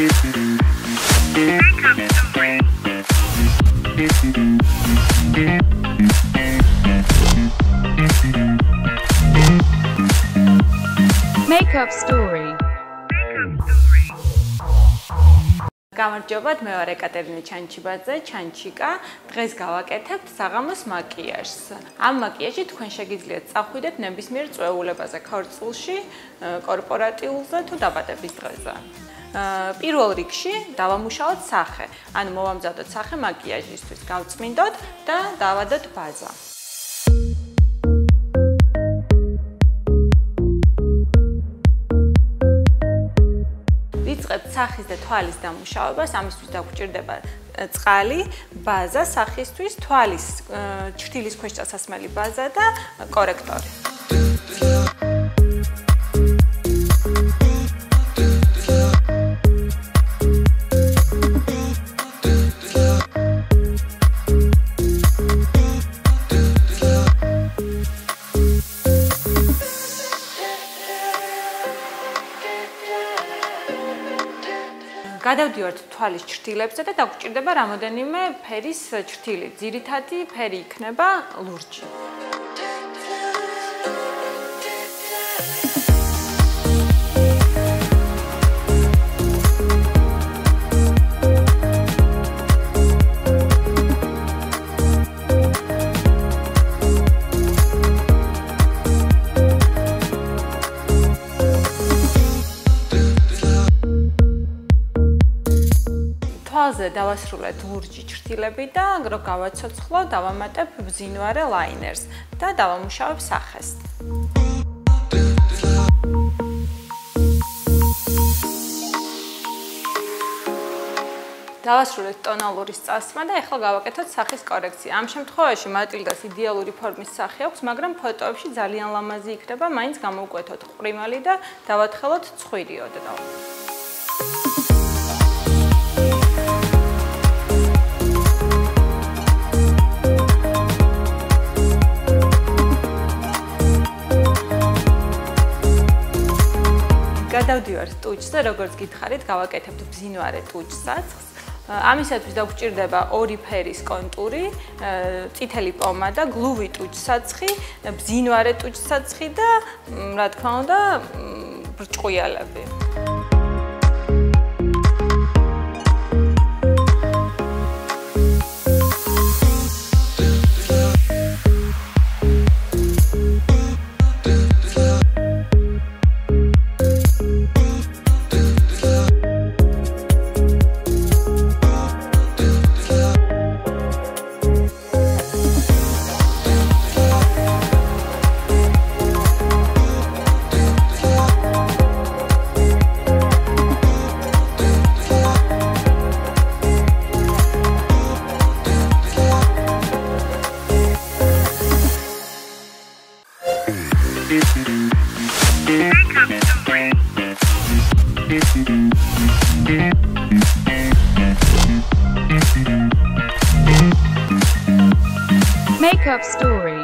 Makeup story. გამარჯობათ, მე ვარ ეკატერინე ჩანჩიბაძე, ჩანჩიკა. დღეს გავაკეთებთ საღამოს მაკიაჟს. ამ მაკიაჟით თქვენ შეგიძლიათ წახვიდეთ ნებისმიერ წვეულებაზე, ქორწილში, კორპორატიულზე თუ დაბადების დღეზე. პირველ რიგში დავამუშავოთ სახე, ანუ მოვამზადოთ სახე მაკიაჟისთვის, გავწმინდოთ და დავადოთ ბაზა. ვიწყებთ სახის და თვალის დამუშავებას, ამისთვის დაგვჭირდება წყალი, ბაზა სახისთვის, თვალის ჩრდილის ქვეშ წასასმელი ბაზა და კორექტორი. გადავდივართ თვალის ჩრდილებზე და დაგვჭირდება რამოდენიმე ფერის ჩრდილი. ძირითადი ფერი იქნება ლურჯი. თვალზე დავასრულეთ ლურჯი ჩრდილები და რო გავაცოცხლო, დავამატებ ბზინვარე ლაინერს და დავამუშავებ სახეს. დავასრულეთ ტონალურის წასმა და ახლა გავაკეთოთ სახის კორექცია. ამ შემთხვევაში მატილდას იდეალური ფორმის სახე აქვს, მაგრამ ფოტოებში ძალიან ლამაზი იქნება, მაინც გამოვკვეთოთ ყრიმალი და დავათხელოთ ცხვირი ოდნავ. გადავდივართ ტუჩზე, როგორც გითხარით, გავაკეთებთ ბზინვარე ტუჩსაცხს. ამისათვის დაგვჭირდება ორი ფერის კონტური, წითელი პომადა, გლუვი ტუჩსაცხი, ბზინვარე ტუჩსაცხი და, რა თქმა უნდა, ბრჭყვიალები. Makeup story.